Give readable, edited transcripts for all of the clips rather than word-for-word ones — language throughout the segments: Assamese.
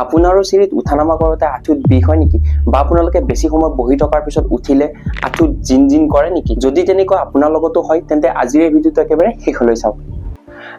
আপোনাৰো চিৰিত উঠানামা কৰোঁতে আঁঠুত বিষ হয় নেকি বা আপোনালোকে বেছি সময় বহি থকাৰ পিছত উঠিলে আঁঠুত জিন কৰে নেকি যদি তেনেকুৱা আপোনাৰ লগতো হয় তেন্তে আজিৰ এই ভিডিঅ'টো একেবাৰে শেষলৈ চাওক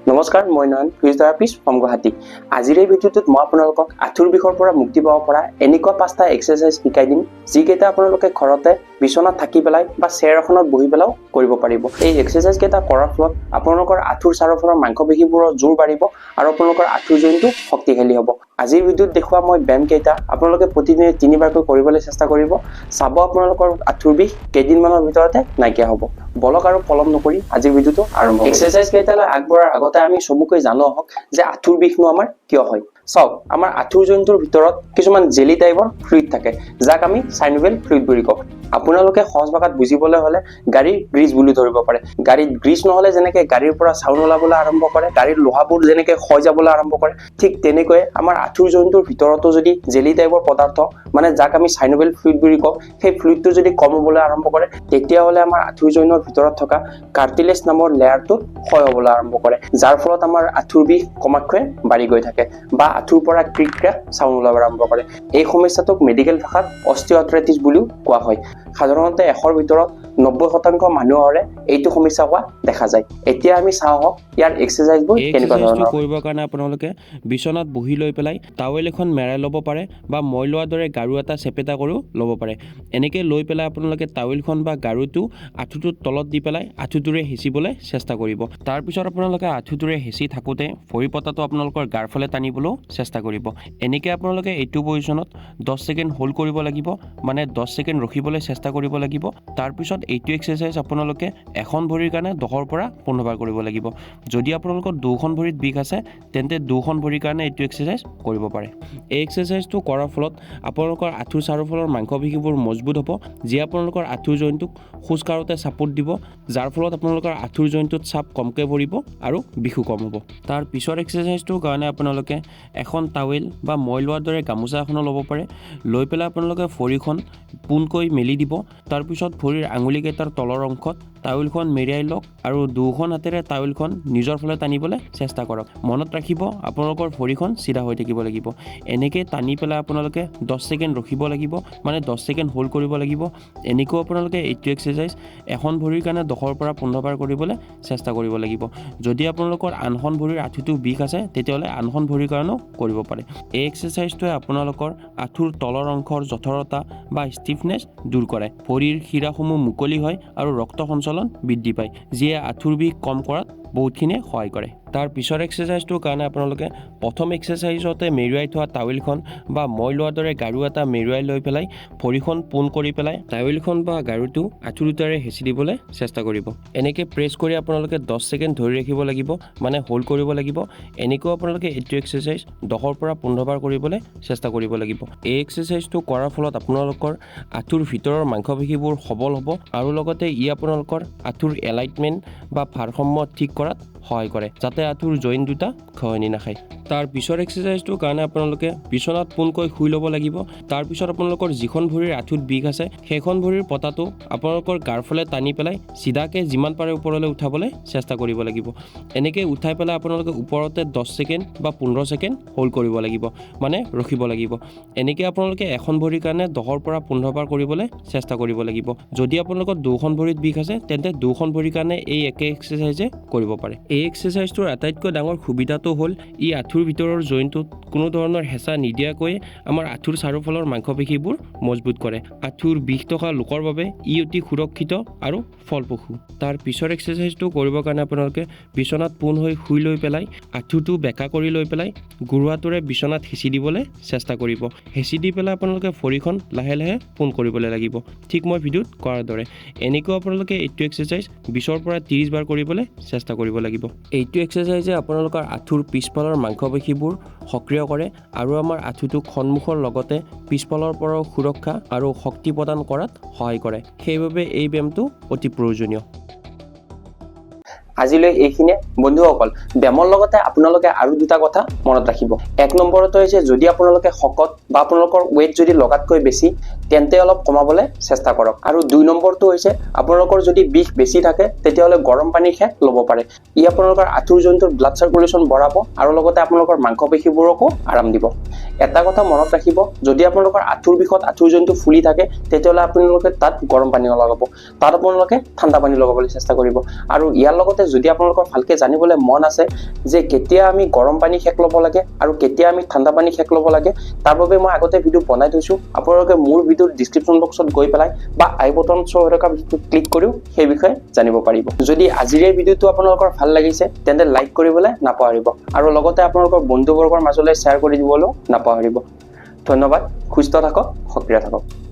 নমস্কাৰ মই নয়ন ফিজিঅথেৰাপিষ্ট ফ্ৰম গুৱাহাটী আজিৰ এই ভিডিঅ'টোত মই আপোনালোকক আঁঠুৰ বিষৰ পৰা মুক্তি পাব পৰা এনেকুৱা 5টা এক্সাৰসাইজ শিকাই দিম যিকেইটা আপোনালোকে ঘৰতে বিছনাত থাকি পেলাই বা চেয়াৰ এখনত বহি পেলাও কৰিব পাৰিব এই এক্সাৰসাইজ কেইটা কৰাৰ ফলত আপোনালোকৰ আঁঠুৰ চাৰিওফালৰ মাংসপেশীবোৰৰ জোৰ বাঢ়িব আৰু আপোনালোকৰ আঁঠুৰ জইনটো শক্তিশালী হ'ব আজিৰ ভিডিঅ'ত দেখুৱা মই ব্যায়াম কেইটা আপোনালোকে প্ৰতিদিনে 3বাৰকৈ কৰিবলৈ চেষ্টা কৰিব চাব আপোনালোকৰ আঁঠুৰ বিষ কেইদিনমানৰ ভিতৰতে নাইকিয়া হ'ব বলক আৰু পলম নকৰি আজিৰ ভিডিঅ'টো আৰম্ভ কৰোঁ এক্সাৰসাইজ কেইটালৈ আগবঢ়াৰ আগতে আমি চমুকৈ জানো হওক যে আঁঠুৰ বিষনো আমাৰ কিয় হয় চাওক আমাৰ আঁঠুৰ জইনটোৰ ভিতৰত কিছুমান জেলি টাইপৰ ফ্লুইড থাকে যাক আমি সাইনোভিয়েল ফ্লুইড বুলি কওঁ আপোনালোকে সহজ ভাষাত বুজিবলৈ হলে গাড়ীৰ গ্ৰীজ বুলি ধৰিব পাৰে গাড়ীত গ্ৰীজ নহলে যেনেকৈ গাড়ীৰ পৰা চাউল ওলাবলৈ আৰম্ভ কৰে গাড়ীৰ লোহাবোৰ যেনেকৈ ক্ষয় যাবলৈ আৰম্ভ কৰে ঠিক তেনেকৈ আমাৰ আঁঠুৰ জইনটোৰ ভিতৰতো যদি জেলি টাইপৰ পদাৰ্থ মানে যাক আমি সাইনোভিয়েল ফ্লুইড বুলি কওঁ সেই ফ্লুইডটো যদি কম হ'বলৈ আৰম্ভ কৰে তেতিয়াহলে আমাৰ আঁঠুৰ জইনৰ ভিতৰত থকা কাৰ্টিলেজ নামৰ লেয়াৰটো ক্ষয় হ'বলৈ আৰম্ভ কৰে যাৰ ফলত আমাৰ আঁঠুৰ বিষ ক্ৰমান্বয়ে বাঢ়ি গৈ থাকে বা আঁঠুৰ পৰা ক্ৰিক ক্ৰাক চাউণ্ড ওলাব আৰম্ভ কৰে এই সমস্যাটোক মেডিকেল ভাষাত অস্টিওআৰ্থ্ৰাইটিছ বুলিও কোৱা হয় সাধাৰণতে 100ৰ ভিতৰত 90% মানুহৰে এইটো সমস্যা হোৱা দেখা যায় এতিয়া আমি চাওঁ হওক ইয়াৰ এক্সাৰসাইজবোৰ কেনেকুৱা ধৰণৰ কৰিবৰ কাৰণে আপোনালোকে বিছনাত বহি লৈ পেলাই টাৱেল এখন মেৰাই ল'ব পাৰে বা মই লোৱাৰ দৰে গাৰু এটা চেপেটা কৰিও ল'ব পাৰে এনেকৈ লৈ পেলাই আপোনালোকে টাৱেলখন বা গাৰুটো আঁঠুটোৰ তলত দি পেলাই আঁঠুটোৰে হেঁচিবলৈ চেষ্টা কৰিব তাৰপিছত আপোনালোকে আঁঠুটোৰে হেঁচি থাকোঁতে ভৰি পতাটো আপোনালোকৰ গাৰ ফালে টানিবলৈও চেষ্টা কৰিব এনেকৈ আপোনালোকে এইটো পজিশ্যনত 10 ছেকেণ্ড হোল্ড কৰিব লাগিব মানে 10 ছেকেণ্ড ৰখিবলৈ চেষ্টা কৰিব লাগিব তাৰপিছত এইটো এক্সাৰসাইজ আপোনালোকে এখন ভৰিৰ কাৰণে 10ৰ পৰা 15 বাৰ কৰিব লাগিব যদি আপোনালোকৰ দুখন ভৰিত বিষ আছে তেন্তে দুখন ভৰিৰ কাৰণে এইটো এক্সাৰসাইজ কৰিব পাৰে এই এক্সাৰসাইজটো কৰাৰ ফলত আপোনালোকৰ আঁঠুৰ চাৰিওফালৰ মাংসপেশীবোৰ মজবুত হ'ব যি আপোনালোকৰ আঁঠুৰ জইনটোক খোজ কাঢ়োতে ছাপোৰ্ট দিব যাৰ ফলত আপোনালোকৰ আঁঠুৰ জইনটোত চাপ কমকৈ পৰিব আৰু বিষো কম হ'ব তাৰ পিছৰ এক্সাৰসাইজটোৰ কাৰণে আপোনালোকে এখন টাৱেল বা মই লোৱাৰ দৰে গামোচা এখনো ল'ব পাৰে লৈ পেলাই আপোনালোকে ভৰিখন পোনকৈ মেলি দিব তাৰপিছত ভৰিৰ আঙুলিকেইটাৰ তলৰ অংশত টাৱেলখন মেৰিয়াই লওক আৰু দুখন হাতেৰে টাৱেলখন নিজৰ ফালে টানিবলৈ চেষ্টা কৰক মনত ৰাখিব আপোনালোকৰ ভৰিখন চিধা হৈ থাকিব লাগিব এনেকৈ টানি পেলাই আপোনালোকে 10 ছেকেণ্ড ৰখিব লাগিব মানে 10 ছেকেণ্ড হোল্ড কৰিব লাগিব এনেকৈ আপোনালোকে এইটো এক্সাৰসাইজ এখন ভৰিৰ কাৰণে 10ৰ পৰা 15 বাৰ কৰিবলৈ চেষ্টা কৰিব লাগিব যদি আপোনালোকৰ আনখন ভৰিৰ আঁঠুটো বিষ আছে তেতিয়াহ'লে আনখন ভৰিৰ কাৰণেও কৰিব পাৰে এই এক্সাৰসাইজটোৱে আপোনালোকৰ আঁঠুৰ তলৰ অংশৰ জঠৰতা বা stiffness দূৰ কৰে ভৰিৰ শিৰাসমূহ মুকলি হয় আৰু ৰক্ত সঞ্চালন বৃদ্ধি পায় যিয়ে আঁঠুৰ বিষ কম কৰাত বহুতখিনি সহায় কৰে তাৰ পিছৰ এক্সাৰসাইজটোৰ কাৰণে আপোনালোকে প্ৰথম এক্সাৰসাইজতে মেৰুৱাই থোৱা টাৱেলখন বা মই লোৱাৰ দৰে গাৰু এটা মেৰুৱাই লৈ পেলাই ভৰিখন পোন কৰি পেলাই টাৱেলখন বা গাৰুটো আঁঠু দুটাৰে হেঁচি দিবলৈ চেষ্টা কৰিব এনেকৈ প্ৰেছ কৰি আপোনালোকে 10 ছেকেণ্ড ধৰি ৰাখিব লাগিব মানে হোল্ড কৰিব লাগিব এনেকৈ আপোনালোকে এইটো এক্সাৰসাইজ 10ৰ পৰা 15 বাৰ কৰিবলৈ চেষ্টা কৰিব লাগিব এই এক্সাৰসাইজটো কৰাৰ ফলত আপোনালোকৰ আঁঠুৰ ভিতৰৰ মাংসপেশীবোৰ সবল হ'ব আৰু লগতে ই আপোনালোকৰ আঁঠুৰ এলাইনমেণ্ট বা ভাৰসাম্য ঠিক কৰাত সহায় কৰে যাতে আঁঠুৰ জইন দুটা খহনি নাখায় তাৰ পিছৰ এক্সাৰসাইজটোৰ কাৰণে আপোনালোকে বিছনাত পোনকৈ শুই ল'ব লাগিব তাৰপিছত আপোনালোকৰ যিখন ভৰিৰ আঁঠুত বিষ আছে সেইখন ভৰিৰ পতাটো আপোনালোকৰ গাৰ ফালে টানি পেলাই চিধাকৈ যিমান পাৰে ওপৰলৈ উঠাবলৈ চেষ্টা কৰিব লাগিব এনেকৈ উঠাই পেলাই আপোনালোকে ওপৰতে 10 ছেকেণ্ড বা 15 ছেকেণ্ড হোল্ড কৰিব লাগিব মানে ৰখিব লাগিব এনেকৈ আপোনালোকে এখন ভৰিৰ কাৰণে 10ৰ পৰা 15 বাৰ কৰিবলৈ চেষ্টা কৰিব লাগিব যদি আপোনালোকৰ দুখন ভৰিত বিষ আছে তেন্তে দুখন ভৰিৰ কাৰণে এই একে এক্সাৰসাইজে কৰিব পাৰে এই এক্সাৰসাইজটোৰ আটাইতকৈ ডাঙৰ সুবিধাটো হ'ল ই আঁঠুৰ ভিতৰৰ জইনটোত কোনো ধৰণৰ হেঁচা নিদিয়াকৈ আমাৰ আঁঠুৰ চাৰিওফালৰ মাংসপেশীবোৰ মজবুত কৰে আঁঠুৰ বিষ থকা লোকৰ বাবে ই অতি সুৰক্ষিত আৰু ফলপ্ৰসূ তাৰ পিছৰ এক্সাৰসাইজটো কৰিবৰ কাৰণে আপোনালোকে বিছনাত পোন হৈ শুই লৈ পেলাই আঁঠুটো বেকা কৰি লৈ পেলাই গুৰুহাটোৰে বিছনাত হেঁচি দিবলৈ চেষ্টা কৰিব হেঁচি দি পেলাই আপোনালোকে ভৰিখন লাহে লাহে পোন কৰিবলৈ লাগিব ঠিক মই ভিডিঅ'ত কৰাৰ দৰে এনেকৈ আপোনালোকে এইটো এক্সাৰসাইজ 20ৰ পৰা 30 বাৰ কৰিবলৈ চেষ্টা কৰিব লাগিব এইটো এক্সাৰসাইজে আপোনালোকৰ আঁঠুৰ পিছফালৰ মাংসপেশীবোৰ সক্ৰিয় কৰে আৰু আমাৰ আঁঠুটোক সন্মুখৰ লগতে পিছফালৰ পৰাও সুৰক্ষা আৰু শক্তি প্ৰদান কৰাত সহায় কৰে সেইবাবে এই ব্যায়ামটো অতি প্ৰয়োজনীয় আজিলৈ এইখিনিয়ে বন্ধুসকল ব্যায়ামৰ লগতে আপোনালোকে আৰু দুটা কথা মনত ৰাখিব এক নম্বৰটো হৈছে যদি আপোনালোকে শকত বা আপোনালোকৰ ওয়েট যদি লগাতকৈ বেছি তেন্তে অলপ কমাবলৈ চেষ্টা কৰক আৰু দুই নম্বৰটো হৈছে আপোনালোকৰ যদি বিষ বেছি থাকে তেতিয়াহলে গৰম পানীৰ সেক ল'ব পাৰে ই আপোনালোকৰ আঁঠুৰ জইন্টৰ ব্লাড সাৰ্কুলেশন বঢ়াব আৰু লগতে আপোনালোকৰ মাংসপেশীবোৰকো আৰাম দিব এটা কথা মনত ৰাখিব যদি আপোনালোকৰ আঁঠুৰ বিষত আঁঠুৰ জইন্টটো ফুলি থাকে তেতিয়াহলে আপোনালোকে তাত গৰম পানী নলগাব তাত আপোনালোকে ঠাণ্ডা পানী লগাবলৈ চেষ্টা কৰিব আৰু ইয়াৰ লগতে যদি আপোনালোকৰ ভালকে জানিবলৈ মন আছে যে কেতিয়া আমি গৰম পানী সেক ল'ব লাগে আৰু কেতিয়া আমি ঠাণ্ডা পানী সেক ল'ব লাগে তাৰ বাবে মই আগতে ভিডিও বনাই থৈছো আপোনালোকে মোৰ ভিডিওৰ ডেসক্ৰিপচন বক্সত গৈ পেলাই বা আই বটন শ্ব হৈ থকা ভিডিওটো ক্লিক কৰিও সেই বিষয়ে জানিব পাৰিব যদি আজিৰ এই ভিডিওটো আপোনালোকৰ ভাল লাগিছে তেন্তে লাইক কৰিবলৈ নাপাহৰিব আৰু লগতে আপোনালোকৰ বন্ধুবৰ্গৰ মাজলৈ শ্বেয়াৰ কৰি দিবলৈও নাপাহৰিব ধন্যবাদ সুস্থ থাকক সক্ৰিয় থাকক